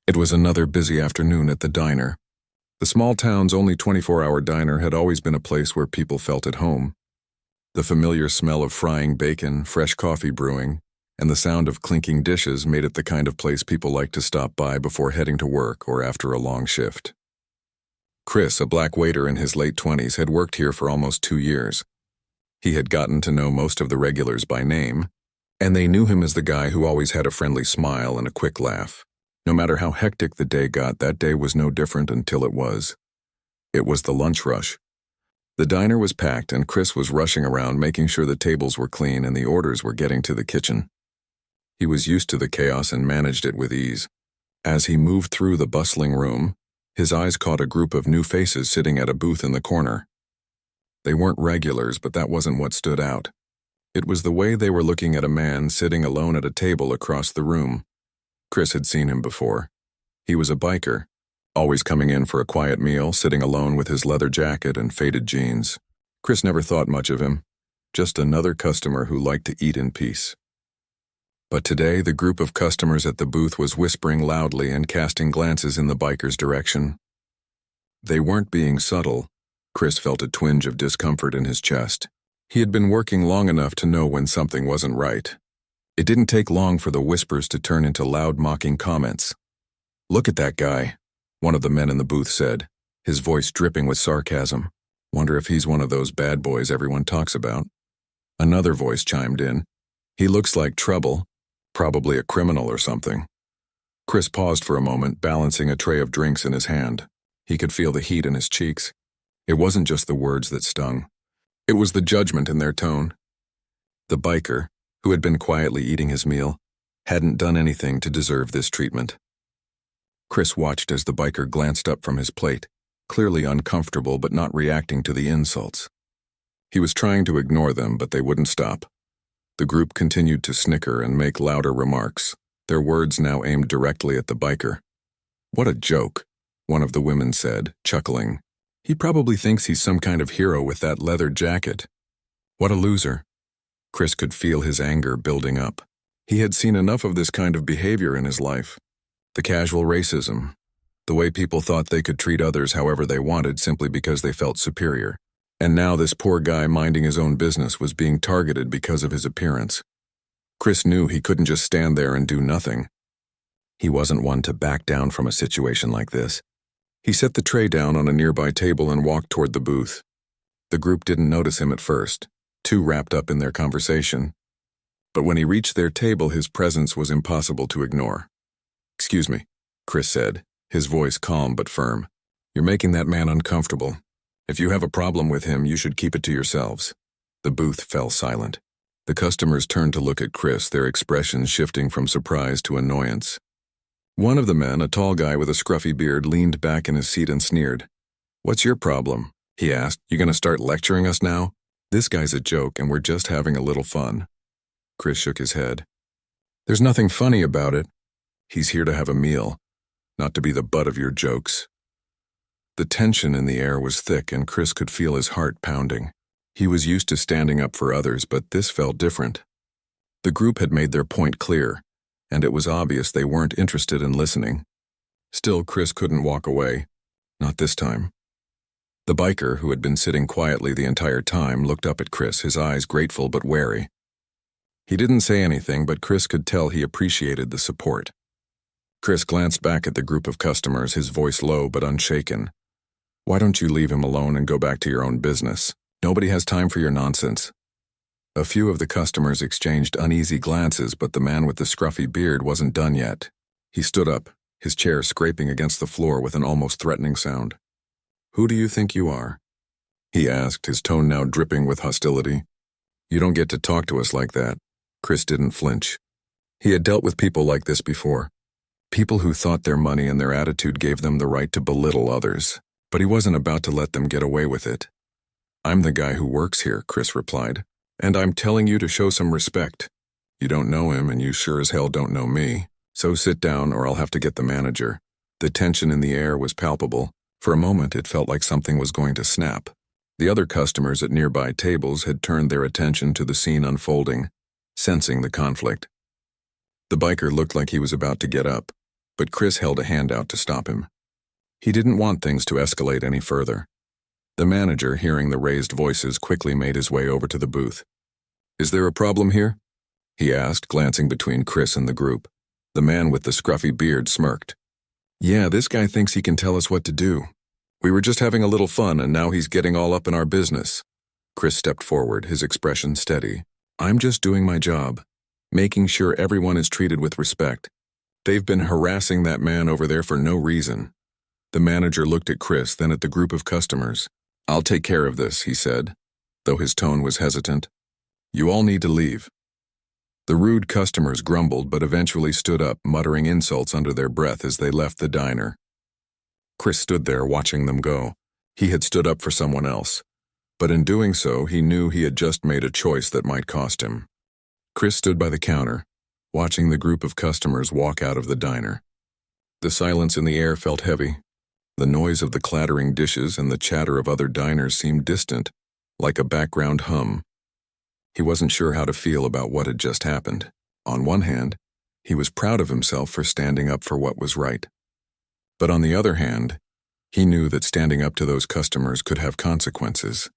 It was another busy afternoon at the diner. The small town's only 24-hour diner had always been a place where people felt at home. The familiar smell of frying bacon, fresh coffee brewing, and the sound of clinking dishes made it the kind of place people liked to stop by before heading to work or after a long shift. Chris, a black waiter in his late 20s, had worked here for almost 2 years. He had gotten to know most of the regulars by name, and they knew him as the guy who always had a friendly smile and a quick laugh. No matter how hectic the day got, that day was no different until it was. It was the lunch rush. The diner was packed and Chris was rushing around making sure the tables were clean and the orders were getting to the kitchen. He was used to the chaos and managed it with ease. As he moved through the bustling room, his eyes caught a group of new faces sitting at a booth in the corner. They weren't regulars, but that wasn't what stood out. It was the way they were looking at a man sitting alone at a table across the room. Chris had seen him before. He was a biker, always coming in for a quiet meal, sitting alone with his leather jacket and faded jeans. Chris never thought much of him, just another customer who liked to eat in peace. But today, the group of customers at the booth was whispering loudly and casting glances in the biker's direction. They weren't being subtle. Chris felt a twinge of discomfort in his chest. He had been working long enough to know when something wasn't right. It didn't take long for the whispers to turn into loud mocking comments. "Look at that guy," one of the men in the booth said, his voice dripping with sarcasm. "Wonder if he's one of those bad boys everyone talks about." Another voice chimed in. "He looks like trouble, probably a criminal or something." Chris paused for a moment, balancing a tray of drinks in his hand. He could feel the heat in his cheeks. It wasn't just the words that stung. It was the judgment in their tone. The biker, who had been quietly eating his meal, hadn't done anything to deserve this treatment. Chris watched as the biker glanced up from his plate, clearly uncomfortable but not reacting to the insults. He was trying to ignore them, but they wouldn't stop. The group continued to snicker and make louder remarks, their words now aimed directly at the biker. "What a joke," one of the women said, chuckling. "He probably thinks he's some kind of hero with that leather jacket. What a loser." Chris could feel his anger building up. He had seen enough of this kind of behavior in his life. The casual racism, the way people thought they could treat others however they wanted simply because they felt superior. And now this poor guy minding his own business was being targeted because of his appearance. Chris knew he couldn't just stand there and do nothing. He wasn't one to back down from a situation like this. He set the tray down on a nearby table and walked toward the booth. The group didn't notice him at first, too wrapped up in their conversation. But when he reached their table, his presence was impossible to ignore. "Excuse me," Chris said, his voice calm but firm. "You're making that man uncomfortable. If you have a problem with him, you should keep it to yourselves." The booth fell silent. The customers turned to look at Chris, their expressions shifting from surprise to annoyance. One of the men, a tall guy with a scruffy beard, leaned back in his seat and sneered. "What's your problem?" he asked. "You gonna start lecturing us now? This guy's a joke and we're just having a little fun." Chris shook his head. "There's nothing funny about it. He's here to have a meal, not to be the butt of your jokes." The tension in the air was thick and Chris could feel his heart pounding. He was used to standing up for others, but this felt different. The group had made their point clear, and it was obvious they weren't interested in listening. Still, Chris couldn't walk away. Not this time. The biker, who had been sitting quietly the entire time, looked up at Chris, his eyes grateful but wary. He didn't say anything, but Chris could tell he appreciated the support. Chris glanced back at the group of customers, his voice low but unshaken. "Why don't you leave him alone and go back to your own business? Nobody has time for your nonsense." A few of the customers exchanged uneasy glances, but the man with the scruffy beard wasn't done yet. He stood up, his chair scraping against the floor with an almost threatening sound. "Who do you think you are?" he asked, his tone now dripping with hostility. "You don't get to talk to us like that." Chris didn't flinch. He had dealt with people like this before. People who thought their money and their attitude gave them the right to belittle others. But he wasn't about to let them get away with it. "I'm the guy who works here," Chris replied. "And I'm telling you to show some respect. You don't know him, and you sure as hell don't know me. So sit down, or I'll have to get the manager." The tension in the air was palpable. For a moment, it felt like something was going to snap. The other customers at nearby tables had turned their attention to the scene unfolding, sensing the conflict. The biker looked like he was about to get up, but Chris held a hand out to stop him. He didn't want things to escalate any further. The manager, hearing the raised voices, quickly made his way over to the booth. "Is there a problem here?" he asked, glancing between Chris and the group. The man with the scruffy beard smirked. "Yeah, this guy thinks he can tell us what to do. We were just having a little fun, and now he's getting all up in our business." Chris stepped forward, his expression steady. "I'm just doing my job, making sure everyone is treated with respect. They've been harassing that man over there for no reason." The manager looked at Chris, then at the group of customers. "I'll take care of this," he said, though his tone was hesitant. "You all need to leave." The rude customers grumbled but eventually stood up, muttering insults under their breath as they left the diner. Chris stood there watching them go. He had stood up for someone else, but in doing so, he knew he had just made a choice that might cost him. Chris stood by the counter, watching the group of customers walk out of the diner. The silence in the air felt heavy. The noise of the clattering dishes and the chatter of other diners seemed distant, like a background hum. He wasn't sure how to feel about what had just happened. On one hand, he was proud of himself for standing up for what was right. But on the other hand, he knew that standing up to those customers could have consequences.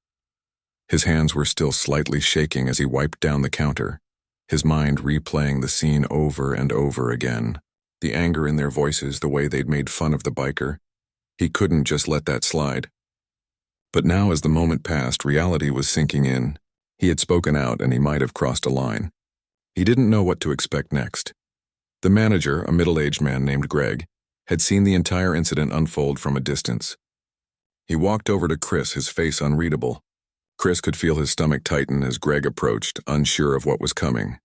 His hands were still slightly shaking as he wiped down the counter, his mind replaying the scene over and over again. The anger in their voices, the way they'd made fun of the biker. He couldn't just let that slide. But now, as the moment passed, reality was sinking in. He had spoken out, and he might have crossed a line. He didn't know what to expect next. The manager, a middle-aged man named Greg, had seen the entire incident unfold from a distance. He walked over to Chris, his face unreadable. Chris could feel his stomach tighten as Greg approached, unsure of what was coming.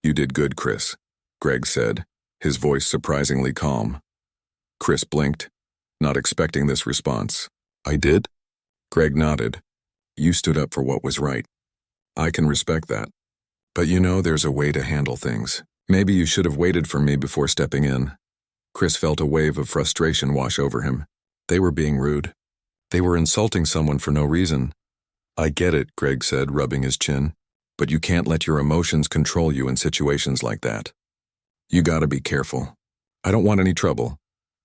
"You did good, Chris," Greg said, his voice surprisingly calm. Chris blinked, not expecting this response. "I did?" Greg nodded. "You stood up for what was right. I can respect that. But you know, there's a way to handle things. Maybe you should have waited for me before stepping in." Chris felt a wave of frustration wash over him. They were being rude. They were insulting someone for no reason. "I get it," Greg said, rubbing his chin. "But you can't let your emotions control you in situations like that. You gotta be careful." "I don't want any trouble."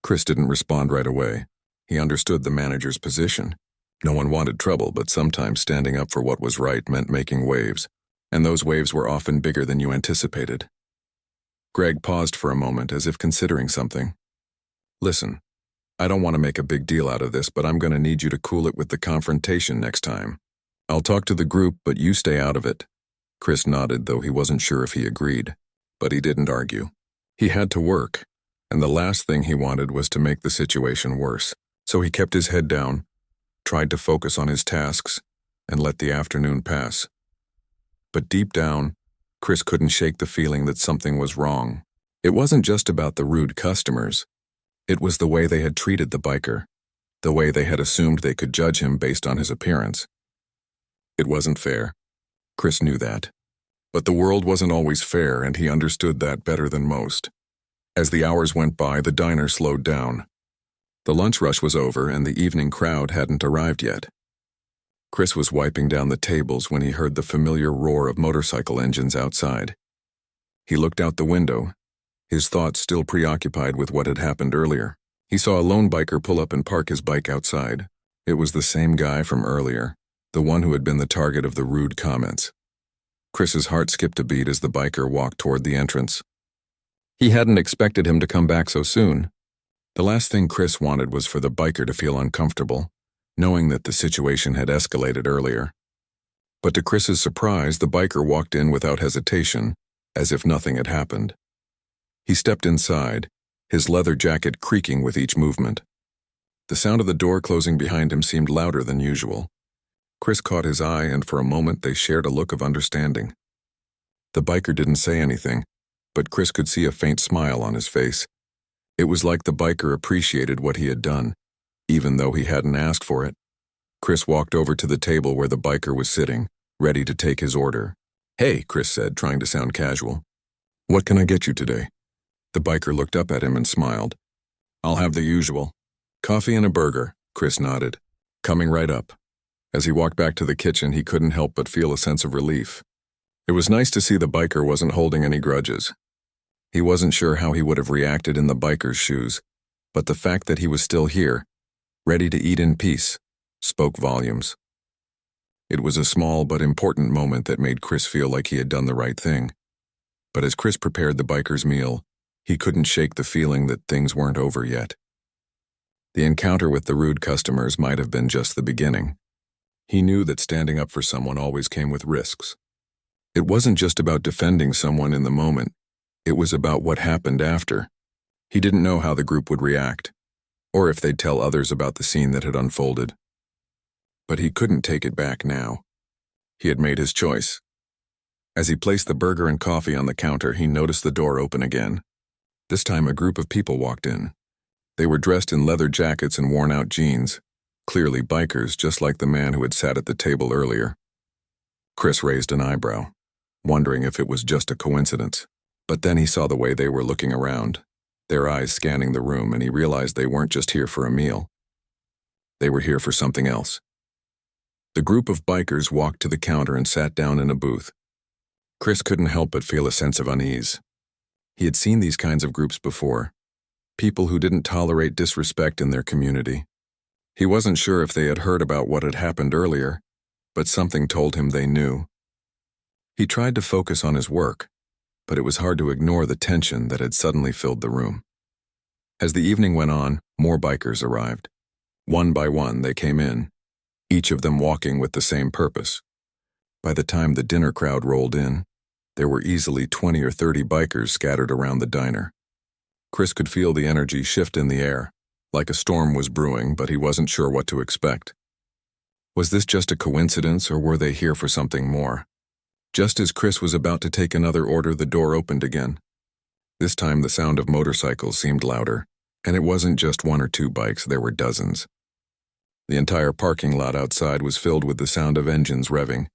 Chris didn't respond right away. He understood the manager's position. No one wanted trouble, but sometimes standing up for what was right meant making waves, and those waves were often bigger than you anticipated. Greg paused for a moment, as if considering something. "Listen, I don't want to make a big deal out of this, but I'm going to need you to cool it with the confrontation next time. I'll talk to the group, but you stay out of it." Chris nodded, though he wasn't sure if he agreed, but he didn't argue. He had to work, and the last thing he wanted was to make the situation worse. So he kept his head down, tried to focus on his tasks, and let the afternoon pass. But deep down, Chris couldn't shake the feeling that something was wrong. It wasn't just about the rude customers. It was the way they had treated the biker, the way they had assumed they could judge him based on his appearance. It wasn't fair. Chris knew that. But the world wasn't always fair, and he understood that better than most. As the hours went by, the diner slowed down. The lunch rush was over, and the evening crowd hadn't arrived yet. Chris was wiping down the tables when he heard the familiar roar of motorcycle engines outside. He looked out the window, his thoughts still preoccupied with what had happened earlier. He saw a lone biker pull up and park his bike outside. It was the same guy from earlier, the one who had been the target of the rude comments. Chris's heart skipped a beat as the biker walked toward the entrance. He hadn't expected him to come back so soon. The last thing Chris wanted was for the biker to feel uncomfortable, knowing that the situation had escalated earlier. But to Chris's surprise, the biker walked in without hesitation, as if nothing had happened. He stepped inside, his leather jacket creaking with each movement. The sound of the door closing behind him seemed louder than usual. Chris caught his eye, and for a moment they shared a look of understanding. The biker didn't say anything, but Chris could see a faint smile on his face. It was like the biker appreciated what he had done, even though he hadn't asked for it. Chris walked over to the table where the biker was sitting, ready to take his order. "Hey," Chris said, trying to sound casual. "What can I get you today?" The biker looked up at him and smiled. "I'll have the usual. Coffee and a burger," Chris nodded. "Coming right up." As he walked back to the kitchen, he couldn't help but feel a sense of relief. It was nice to see the biker wasn't holding any grudges. He wasn't sure how he would have reacted in the biker's shoes, but the fact that he was still here, ready to eat in peace, spoke volumes. It was a small but important moment that made Chris feel like he had done the right thing. But as Chris prepared the biker's meal, he couldn't shake the feeling that things weren't over yet. The encounter with the rude customers might have been just the beginning. He knew that standing up for someone always came with risks. It wasn't just about defending someone in the moment, it was about what happened after. He didn't know how the group would react, or if they'd tell others about the scene that had unfolded. But he couldn't take it back now. He had made his choice. As he placed the burger and coffee on the counter, he noticed the door open again. This time a group of people walked in. They were dressed in leather jackets and worn-out jeans, clearly bikers, just like the man who had sat at the table earlier. Chris raised an eyebrow, wondering if it was just a coincidence. But then he saw the way they were looking around, their eyes scanning the room, and he realized they weren't just here for a meal. They were here for something else. The group of bikers walked to the counter and sat down in a booth. Chris couldn't help but feel a sense of unease. He had seen these kinds of groups before, people who didn't tolerate disrespect in their community. He wasn't sure if they had heard about what had happened earlier, but something told him they knew. He tried to focus on his work, but it was hard to ignore the tension that had suddenly filled the room. As the evening went on, more bikers arrived. One by one, they came in, each of them walking with the same purpose. By the time the dinner crowd rolled in, there were easily 20 or 30 bikers scattered around the diner. Chris could feel the energy shift in the air, like a storm was brewing, but he wasn't sure what to expect. Was this just a coincidence, or were they here for something more? Just as Chris was about to take another order, the door opened again. This time the sound of motorcycles seemed louder, and it wasn't just one or two bikes, there were dozens. The entire parking lot outside was filled with the sound of engines revving,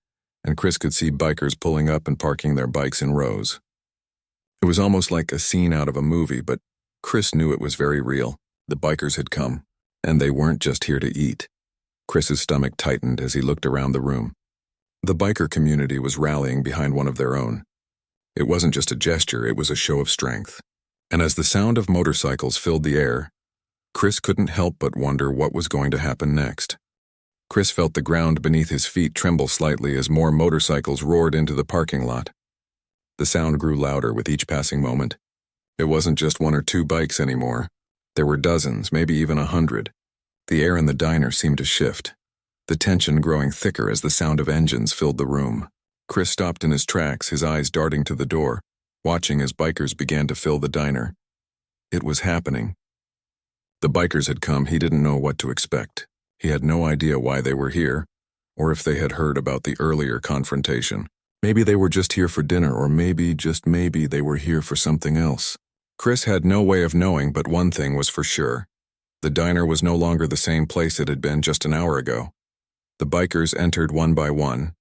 and Chris could see bikers pulling up and parking their bikes in rows. It was almost like a scene out of a movie, but Chris knew it was very real. The bikers had come, and they weren't just here to eat. Chris's stomach tightened as he looked around the room. The biker community was rallying behind one of their own. It wasn't just a gesture, it was a show of strength. And as the sound of motorcycles filled the air, Chris couldn't help but wonder what was going to happen next. Chris felt the ground beneath his feet tremble slightly as more motorcycles roared into the parking lot. The sound grew louder with each passing moment. It wasn't just one or two bikes anymore. There were dozens, maybe even 100. The air in the diner seemed to shift, the tension growing thicker as the sound of engines filled the room. Chris stopped in his tracks, his eyes darting to the door, watching as bikers began to fill the diner. It was happening. The bikers had come. He didn't know what to expect. He had no idea why they were here, or if they had heard about the earlier confrontation. Maybe they were just here for dinner, or maybe, just maybe, they were here for something else. Chris had no way of knowing, but one thing was for sure. The diner was no longer the same place it had been just an hour ago. The bikers entered one by one,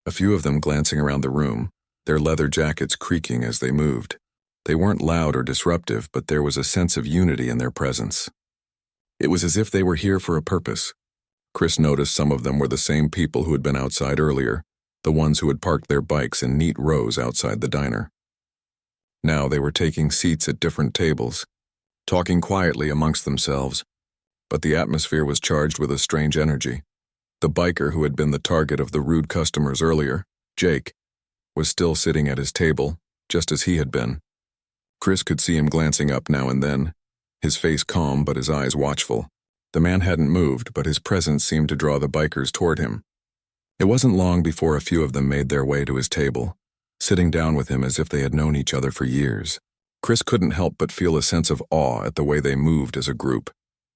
a few of them glancing around the room, their leather jackets creaking as they moved. They weren't loud or disruptive, but there was a sense of unity in their presence. It was as if they were here for a purpose. Chris noticed some of them were the same people who had been outside earlier, the ones who had parked their bikes in neat rows outside the diner. Now they were taking seats at different tables, talking quietly amongst themselves, but the atmosphere was charged with a strange energy. The biker who had been the target of the rude customers earlier, Jake, was still sitting at his table, just as he had been. Chris could see him glancing up now and then, his face calm but his eyes watchful. The man hadn't moved, but his presence seemed to draw the bikers toward him. It wasn't long before a few of them made their way to his table, sitting down with him as if they had known each other for years. Chris couldn't help but feel a sense of awe at the way they moved as a group,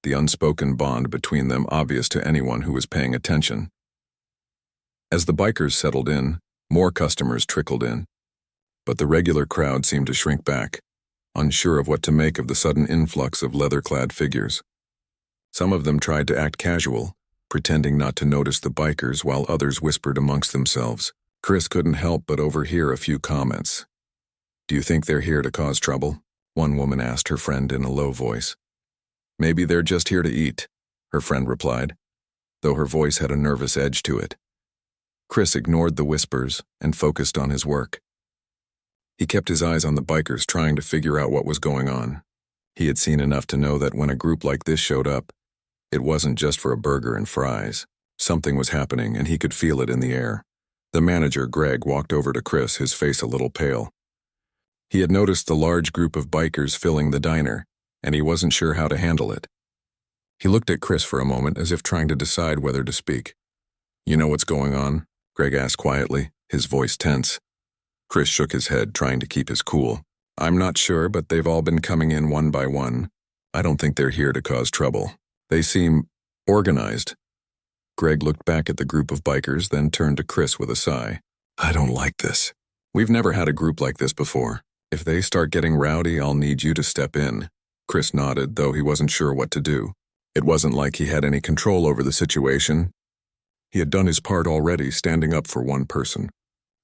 the unspoken bond between them obvious to anyone who was paying attention. As the bikers settled in, more customers trickled in, but the regular crowd seemed to shrink back, unsure of what to make of the sudden influx of leather-clad figures. Some of them tried to act casual, pretending not to notice the bikers, while others whispered amongst themselves. Chris couldn't help but overhear a few comments. "Do you think they're here to cause trouble?" one woman asked her friend in a low voice. "Maybe they're just here to eat," her friend replied, though her voice had a nervous edge to it. Chris ignored the whispers and focused on his work. He kept his eyes on the bikers, trying to figure out what was going on. He had seen enough to know that when a group like this showed up, it wasn't just for a burger and fries. Something was happening, and he could feel it in the air. The manager, Greg, walked over to Chris, his face a little pale. He had noticed the large group of bikers filling the diner, and he wasn't sure how to handle it. He looked at Chris for a moment, as if trying to decide whether to speak. "You know what's going on?" Greg asked quietly, his voice tense. Chris shook his head, trying to keep his cool. "I'm not sure, but they've all been coming in one by one. I don't think they're here to cause trouble. They seem organized." Greg looked back at the group of bikers, then turned to Chris with a sigh. "I don't like this. We've never had a group like this before. If they start getting rowdy, I'll need you to step in." Chris nodded, though he wasn't sure what to do. It wasn't like he had any control over the situation. He had done his part already, standing up for one person.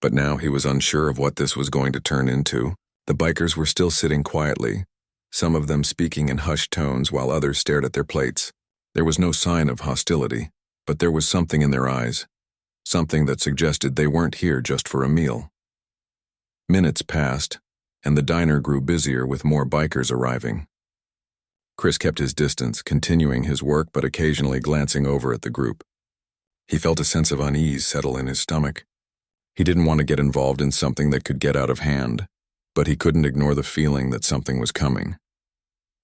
But now he was unsure of what this was going to turn into. The bikers were still sitting quietly, some of them speaking in hushed tones while others stared at their plates. There was no sign of hostility, but there was something in their eyes, something that suggested they weren't here just for a meal. Minutes passed, and the diner grew busier with more bikers arriving. Chris kept his distance, continuing his work but occasionally glancing over at the group. He felt a sense of unease settle in his stomach. He didn't want to get involved in something that could get out of hand, but he couldn't ignore the feeling that something was coming.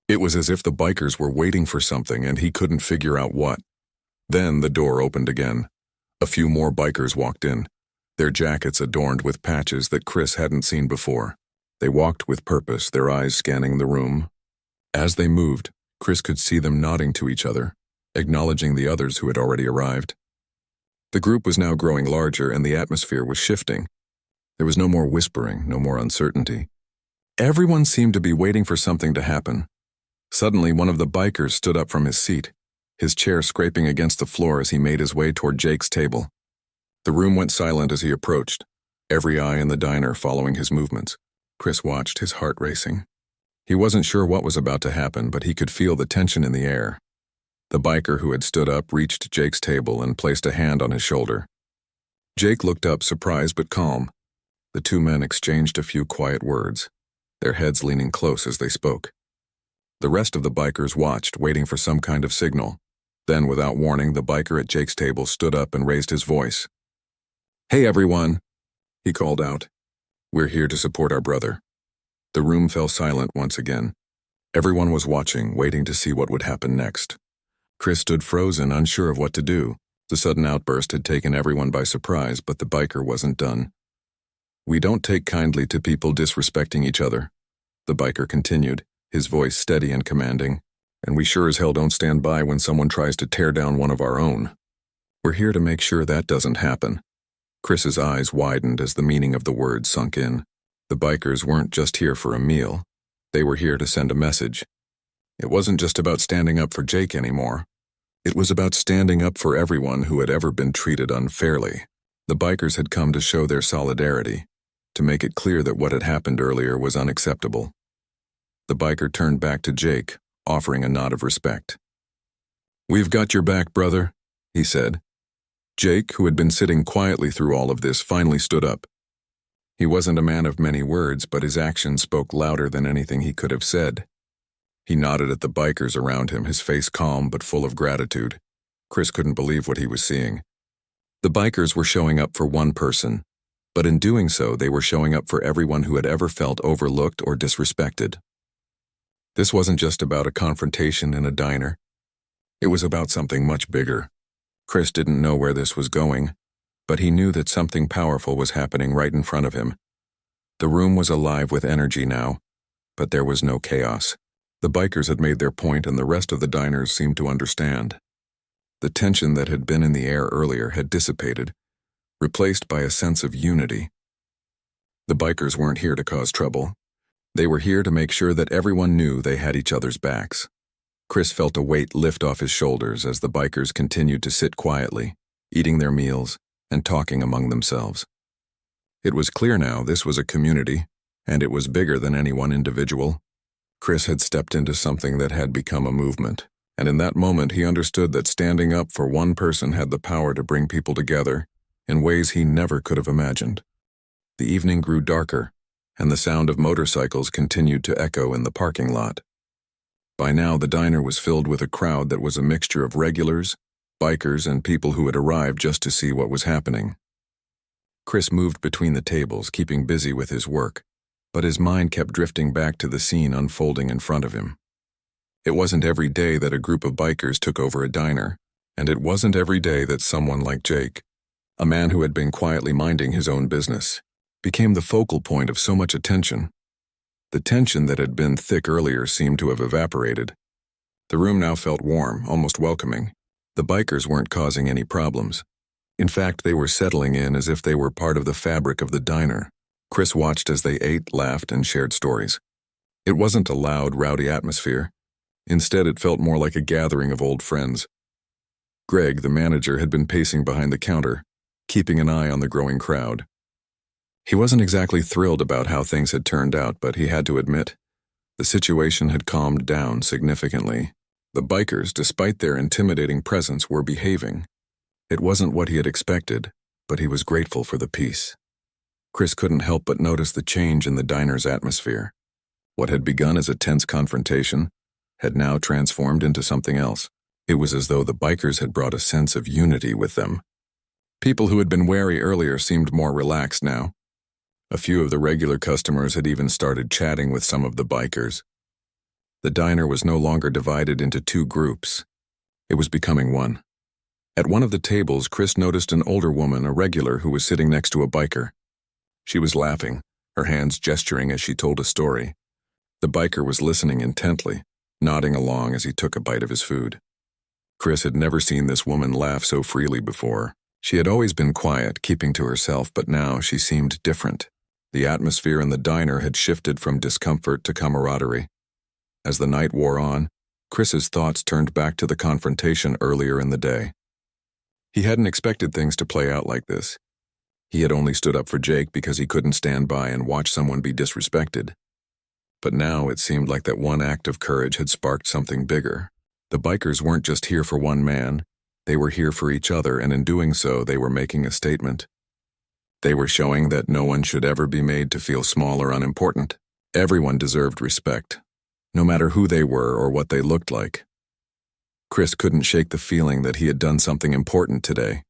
It was as if the bikers were waiting for something and he couldn't figure out what. Then the door opened again. A few more bikers walked in, their jackets adorned with patches that Chris hadn't seen before. They walked with purpose, their eyes scanning the room. As they moved, Chris could see them nodding to each other, acknowledging the others who had already arrived. The group was now growing larger and the atmosphere was shifting. There was no more whispering, no more uncertainty. Everyone seemed to be waiting for something to happen. Suddenly, one of the bikers stood up from his seat, his chair scraping against the floor as he made his way toward Jake's table. The room went silent as he approached, every eye in the diner following his movements. Chris watched, his heart racing. He wasn't sure what was about to happen, but he could feel the tension in the air. The biker who had stood up reached Jake's table and placed a hand on his shoulder. Jake looked up, surprised but calm. The two men exchanged a few quiet words, their heads leaning close as they spoke. The rest of the bikers watched, waiting for some kind of signal. Then, without warning, the biker at Jake's table stood up and raised his voice. "Hey, everyone," he called out. "We're here to support our brother." The room fell silent once again. Everyone was watching, waiting to see what would happen next. Chris stood frozen, unsure of what to do. The sudden outburst had taken everyone by surprise, but the biker wasn't done. "We don't take kindly to people disrespecting each other," the biker continued, his voice steady and commanding. "And we sure as hell don't stand by when someone tries to tear down one of our own. We're here to make sure that doesn't happen." Chris's eyes widened as the meaning of the words sunk in. The bikers weren't just here for a meal. They were here to send a message. It wasn't just about standing up for Jake anymore. It was about standing up for everyone who had ever been treated unfairly. The bikers had come to show their solidarity, to make it clear that what had happened earlier was unacceptable. The biker turned back to Jake, offering a nod of respect. "We've got your back, brother," he said. Jake, who had been sitting quietly through all of this, finally stood up. He wasn't a man of many words, but his actions spoke louder than anything he could have said. He nodded at the bikers around him, his face calm but full of gratitude. Chris couldn't believe what he was seeing. The bikers were showing up for one person, but in doing so, they were showing up for everyone who had ever felt overlooked or disrespected. This wasn't just about a confrontation in a diner. It was about something much bigger. Chris didn't know where this was going, but he knew that something powerful was happening right in front of him. The room was alive with energy now, but there was no chaos. The bikers had made their point and the rest of the diners seemed to understand. The tension that had been in the air earlier had dissipated, replaced by a sense of unity. The bikers weren't here to cause trouble. They were here to make sure that everyone knew they had each other's backs. Chris felt a weight lift off his shoulders as the bikers continued to sit quietly, eating their meals and talking among themselves. It was clear now this was a community, and it was bigger than any one individual. Chris had stepped into something that had become a movement, and in that moment he understood that standing up for one person had the power to bring people together in ways he never could have imagined. The evening grew darker, and the sound of motorcycles continued to echo in the parking lot. By now, the diner was filled with a crowd that was a mixture of regulars, bikers, and people who had arrived just to see what was happening. Chris moved between the tables, keeping busy with his work, but his mind kept drifting back to the scene unfolding in front of him. It wasn't every day that a group of bikers took over a diner, and it wasn't every day that someone like Jake, a man who had been quietly minding his own business, became the focal point of so much attention. The tension that had been thick earlier seemed to have evaporated. The room now felt warm, almost welcoming. The bikers weren't causing any problems. In fact, they were settling in as if they were part of the fabric of the diner. Chris watched as they ate, laughed, and shared stories. It wasn't a loud, rowdy atmosphere. Instead, it felt more like a gathering of old friends. Greg, the manager, had been pacing behind the counter, keeping an eye on the growing crowd. He wasn't exactly thrilled about how things had turned out, but he had to admit, the situation had calmed down significantly. The bikers, despite their intimidating presence, were behaving. It wasn't what he had expected, but he was grateful for the peace. Chris couldn't help but notice the change in the diner's atmosphere. What had begun as a tense confrontation had now transformed into something else. It was as though the bikers had brought a sense of unity with them. People who had been wary earlier seemed more relaxed now. A few of the regular customers had even started chatting with some of the bikers. The diner was no longer divided into two groups. It was becoming one. At one of the tables, Chris noticed an older woman, a regular, who was sitting next to a biker. She was laughing, her hands gesturing as she told a story. The biker was listening intently, nodding along as he took a bite of his food. Chris had never seen this woman laugh so freely before. She had always been quiet, keeping to herself, but now she seemed different. The atmosphere in the diner had shifted from discomfort to camaraderie. As the night wore on, Chris's thoughts turned back to the confrontation earlier in the day. He hadn't expected things to play out like this. He had only stood up for Jake because he couldn't stand by and watch someone be disrespected. But now it seemed like that one act of courage had sparked something bigger. The bikers weren't just here for one man, they were here for each other, and in doing so, they were making a statement. They were showing that no one should ever be made to feel small or unimportant. Everyone deserved respect, no matter who they were or what they looked like. Chris couldn't shake the feeling that he had done something important today.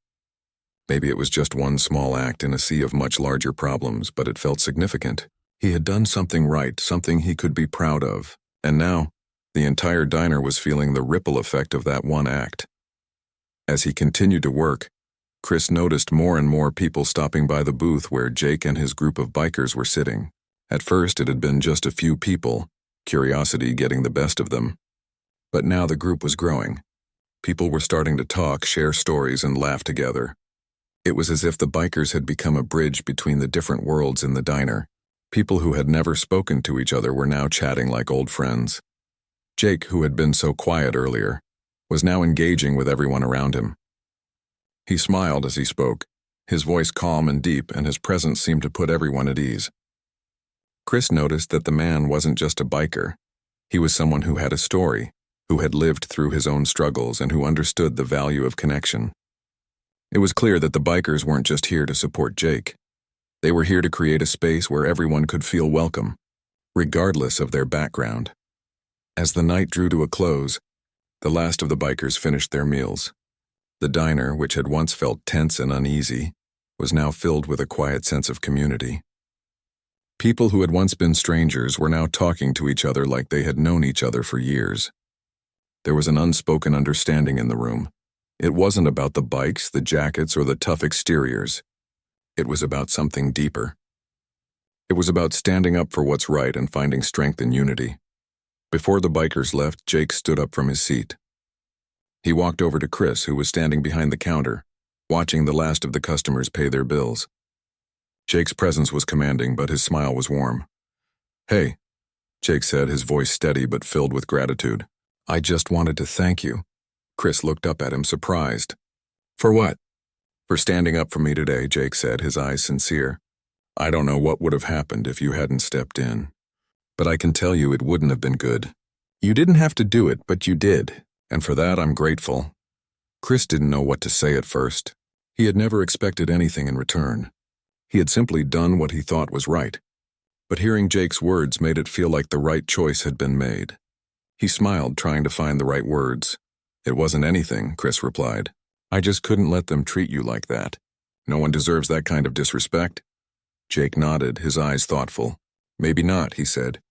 Maybe it was just one small act in a sea of much larger problems, but it felt significant. He had done something right, something he could be proud of, and now, the entire diner was feeling the ripple effect of that one act. As he continued to work, Chris noticed more and more people stopping by the booth where Jake and his group of bikers were sitting. At first, it had been just a few people, curiosity getting the best of them. But now the group was growing. People were starting to talk, share stories, and laugh together. It was as if the bikers had become a bridge between the different worlds in the diner. People who had never spoken to each other were now chatting like old friends. Jake, who had been so quiet earlier, was now engaging with everyone around him. He smiled as he spoke, his voice calm and deep, and his presence seemed to put everyone at ease. Chris noticed that the man wasn't just a biker. He was someone who had a story, who had lived through his own struggles, and who understood the value of connection. It was clear that the bikers weren't just here to support Jake. They were here to create a space where everyone could feel welcome, regardless of their background. As the night drew to a close, the last of the bikers finished their meals. The diner, which had once felt tense and uneasy, was now filled with a quiet sense of community. People who had once been strangers were now talking to each other like they had known each other for years. There was an unspoken understanding in the room. It wasn't about the bikes, the jackets, or the tough exteriors. It was about something deeper. It was about standing up for what's right and finding strength in unity. Before the bikers left, Jake stood up from his seat. He walked over to Chris, who was standing behind the counter, watching the last of the customers pay their bills. Jake's presence was commanding, but his smile was warm. "Hey," Jake said, his voice steady but filled with gratitude. "I just wanted to thank you." Chris looked up at him, surprised. "For what?" "For standing up for me today," Jake said, his eyes sincere. "I don't know what would have happened if you hadn't stepped in. But I can tell you it wouldn't have been good. You didn't have to do it, but you did, and for that I'm grateful." Chris didn't know what to say at first. He had never expected anything in return. He had simply done what he thought was right. But hearing Jake's words made it feel like the right choice had been made. He smiled, trying to find the right words. "It wasn't anything," Chris replied. "I just couldn't let them treat you like that. No one deserves that kind of disrespect." Jake nodded, his eyes thoughtful. "Maybe not," he said.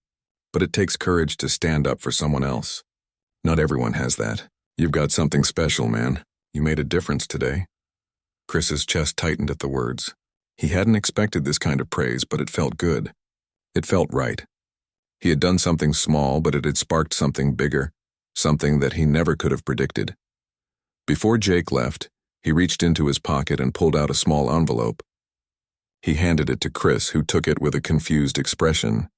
"But it takes courage to stand up for someone else. Not everyone has that. You've got something special, man. You made a difference today." Chris's chest tightened at the words. He hadn't expected this kind of praise, but it felt good. It felt right. He had done something small, but it had sparked something bigger, something that he never could have predicted. Before Jake left, he reached into his pocket and pulled out a small envelope. He handed it to Chris, who took it with a confused expression.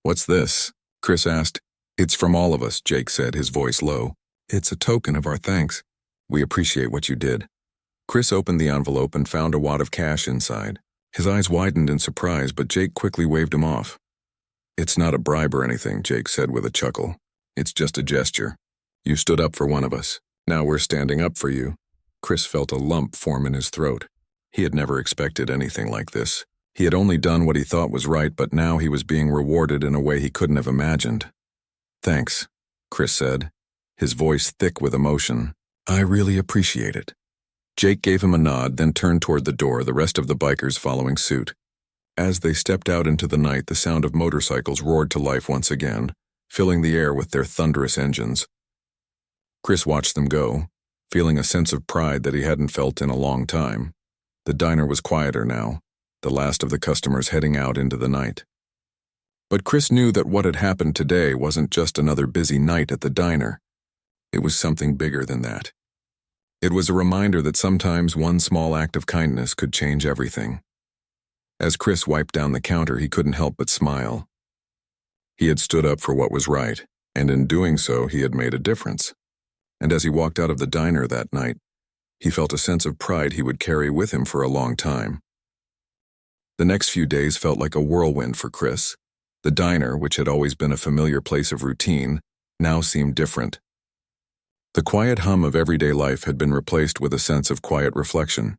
"What's this?" Chris asked. "It's from all of us," Jake said, his voice low. "It's a token of our thanks. We appreciate what you did." Chris opened the envelope and found a wad of cash inside. His eyes widened in surprise, but Jake quickly waved him off. "It's not a bribe or anything," Jake said with a chuckle. "It's just a gesture. You stood up for one of us. Now we're standing up for you." Chris felt a lump form in his throat. He had never expected anything like this. He had only done what he thought was right, but now he was being rewarded in a way he couldn't have imagined. "Thanks," Chris said, his voice thick with emotion. "I really appreciate it." Jake gave him a nod, then turned toward the door, the rest of the bikers following suit. As they stepped out into the night, the sound of motorcycles roared to life once again, filling the air with their thunderous engines. Chris watched them go, feeling a sense of pride that he hadn't felt in a long time. The diner was quieter now, the last of the customers heading out into the night. But Chris knew that what had happened today wasn't just another busy night at the diner. It was something bigger than that. It was a reminder that sometimes one small act of kindness could change everything. As Chris wiped down the counter, he couldn't help but smile. He had stood up for what was right, and in doing so, he had made a difference. And as he walked out of the diner that night, he felt a sense of pride he would carry with him for a long time. The next few days felt like a whirlwind for Chris. The diner, which had always been a familiar place of routine, now seemed different. The quiet hum of everyday life had been replaced with a sense of quiet reflection.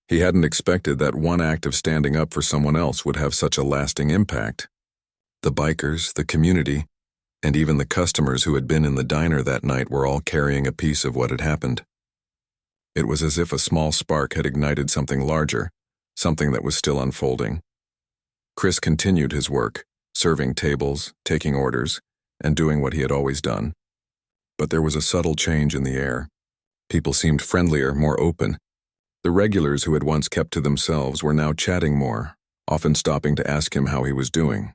He hadn't expected that one act of standing up for someone else would have such a lasting impact. The bikers, the community, and even the customers who had been in the diner that night were all carrying a piece of what had happened. It was as if a small spark had ignited something larger, something that was still unfolding. Chris continued his work, serving tables, taking orders, and doing what he had always done. But there was a subtle change in the air. People seemed friendlier, more open. The regulars who had once kept to themselves were now chatting more, often stopping to ask him how he was doing.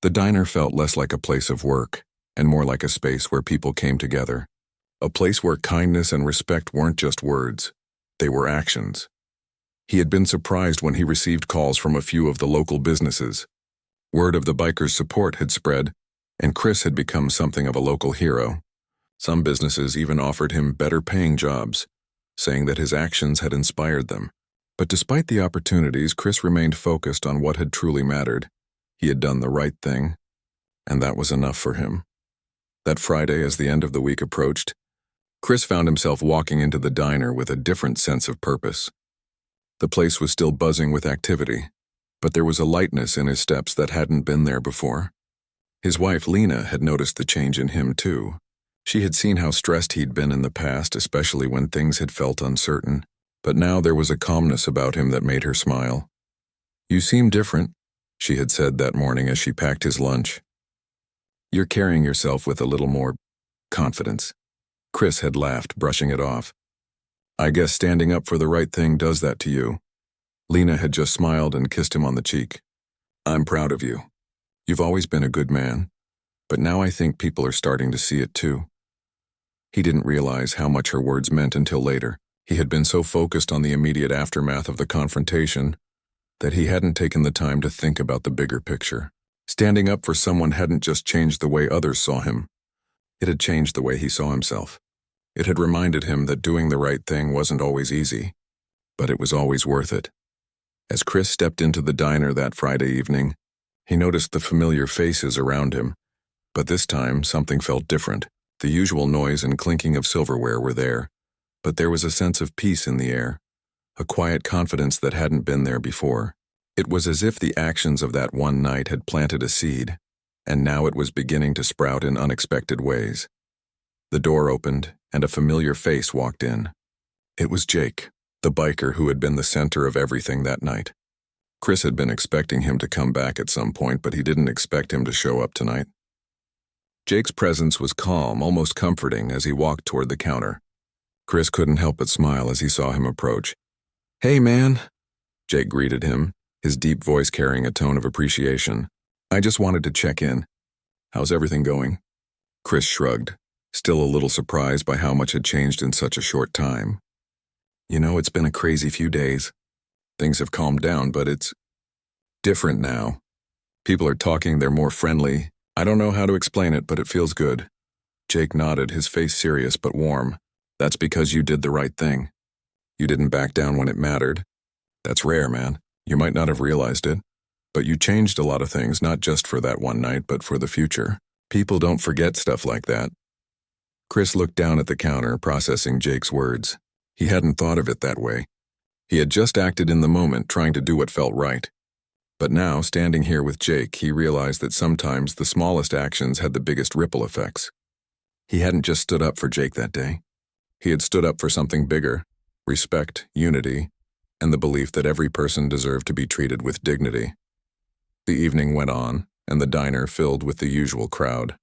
The diner felt less like a place of work, and more like a space where people came together. A place where kindness and respect weren't just words, they were actions. He had been surprised when he received calls from a few of the local businesses. Word of the bikers' support had spread, and Chris had become something of a local hero. Some businesses even offered him better-paying jobs, saying that his actions had inspired them. But despite the opportunities, Chris remained focused on what had truly mattered. He had done the right thing, and that was enough for him. That Friday, as the end of the week approached, Chris found himself walking into the diner with a different sense of purpose. The place was still buzzing with activity, but there was a lightness in his steps that hadn't been there before. His wife, Lena, had noticed the change in him, too. She had seen how stressed he'd been in the past, especially when things had felt uncertain, but now there was a calmness about him that made her smile. "You seem different," she had said that morning as she packed his lunch. "You're carrying yourself with a little more confidence." Chris had laughed, brushing it off. "I guess standing up for the right thing does that to you." Lena had just smiled and kissed him on the cheek. "I'm proud of you. You've always been a good man, but now I think people are starting to see it too." He didn't realize how much her words meant until later. He had been so focused on the immediate aftermath of the confrontation that he hadn't taken the time to think about the bigger picture. Standing up for someone hadn't just changed the way others saw him. It had changed the way he saw himself. It had reminded him that doing the right thing wasn't always easy, but it was always worth it. As Chris stepped into the diner that Friday evening, he noticed the familiar faces around him, but this time something felt different. The usual noise and clinking of silverware were there, but there was a sense of peace in the air, a quiet confidence that hadn't been there before. It was as if the actions of that one night had planted a seed, and now it was beginning to sprout in unexpected ways. The door opened, and a familiar face walked in. It was Jake, the biker who had been the center of everything that night. Chris had been expecting him to come back at some point, but he didn't expect him to show up tonight. Jake's presence was calm, almost comforting, as he walked toward the counter. Chris couldn't help but smile as he saw him approach. "Hey, man," Jake greeted him, his deep voice carrying a tone of appreciation. "I just wanted to check in. How's everything going?" Chris shrugged, still a little surprised by how much had changed in such a short time. "You know, it's been a crazy few days. Things have calmed down, but it's different now. People are talking, they're more friendly. I don't know how to explain it, but it feels good." Jake nodded, his face serious but warm. "That's because you did the right thing. You didn't back down when it mattered. That's rare, man. You might not have realized it, but you changed a lot of things, not just for that one night, but for the future. People don't forget stuff like that." Chris looked down at the counter, processing Jake's words. He hadn't thought of it that way. He had just acted in the moment, trying to do what felt right. But now, standing here with Jake, he realized that sometimes the smallest actions had the biggest ripple effects. He hadn't just stood up for Jake that day. He had stood up for something bigger: respect, unity, and the belief that every person deserved to be treated with dignity. The evening went on, and the diner filled with the usual crowd.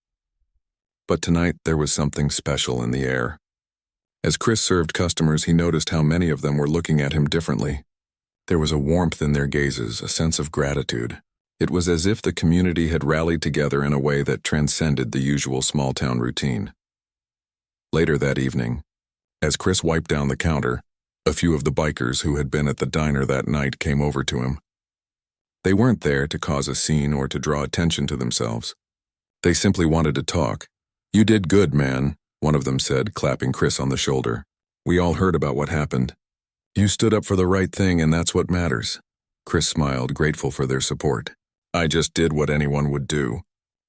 But tonight there was something special in the air. As Chris served customers, he noticed how many of them were looking at him differently. There was a warmth in their gazes, a sense of gratitude. It was as if the community had rallied together in a way that transcended the usual small-town routine. Later that evening, as Chris wiped down the counter, a few of the bikers who had been at the diner that night came over to him. They weren't there to cause a scene or to draw attention to themselves. They simply wanted to talk. "You did good, man," one of them said, clapping Chris on the shoulder. "We all heard about what happened. You stood up for the right thing, and that's what matters." Chris smiled, grateful for their support. "I just did what anyone would do.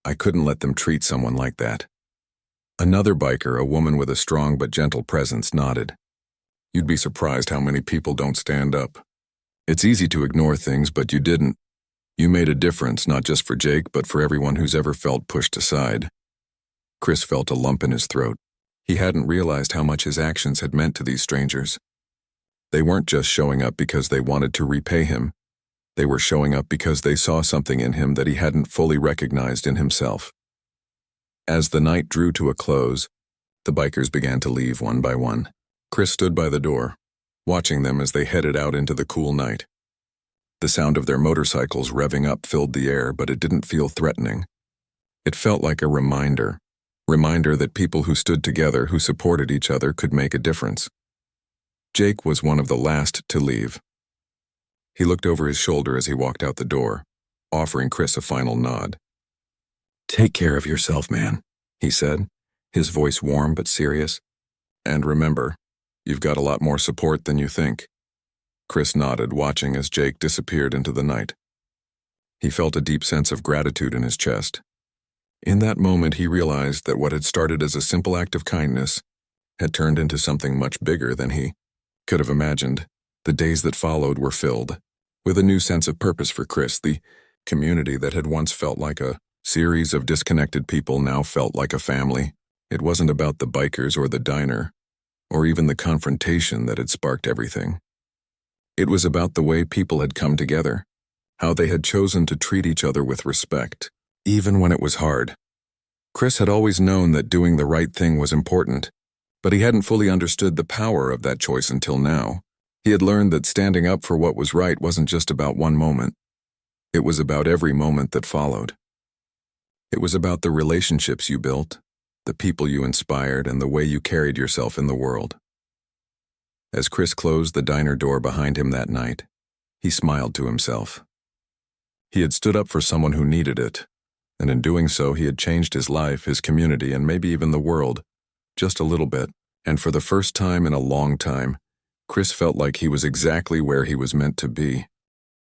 I couldn't let them treat someone like that." Another biker, a woman with a strong but gentle presence, nodded. "You'd be surprised how many people don't stand up. It's easy to ignore things, but you didn't. You made a difference, not just for Jake, but for everyone who's ever felt pushed aside." Chris felt a lump in his throat. He hadn't realized how much his actions had meant to these strangers. They weren't just showing up because they wanted to repay him. They were showing up because they saw something in him that he hadn't fully recognized in himself. As the night drew to a close, the bikers began to leave one by one. Chris stood by the door, watching them as they headed out into the cool night. The sound of their motorcycles revving up filled the air, but it didn't feel threatening. It felt like a reminder that people who stood together, who supported each other, could make a difference. Jake was one of the last to leave. He looked over his shoulder as he walked out the door, offering Chris a final nod. "Take care of yourself, man," he said, his voice warm but serious. "And remember, you've got a lot more support than you think." Chris nodded, watching as Jake disappeared into the night. He felt a deep sense of gratitude in his chest. In that moment, he realized that what had started as a simple act of kindness had turned into something much bigger than he could have imagined. The days that followed were filled with a new sense of purpose for Chris. The community that had once felt like a series of disconnected people now felt like a family. It wasn't about the bikers or the diner, or even the confrontation that had sparked everything. It was about the way people had come together, how they had chosen to treat each other with respect, even when it was hard. Chris had always known that doing the right thing was important, but he hadn't fully understood the power of that choice until now. He had learned that standing up for what was right wasn't just about one moment. It was about every moment that followed. It was about the relationships you built, the people you inspired, and the way you carried yourself in the world. As Chris closed the diner door behind him that night, he smiled to himself. He had stood up for someone who needed it, and in doing so he had changed his life, his community, and maybe even the world, just a little bit. And for the first time in a long time, Chris felt like he was exactly where he was meant to be.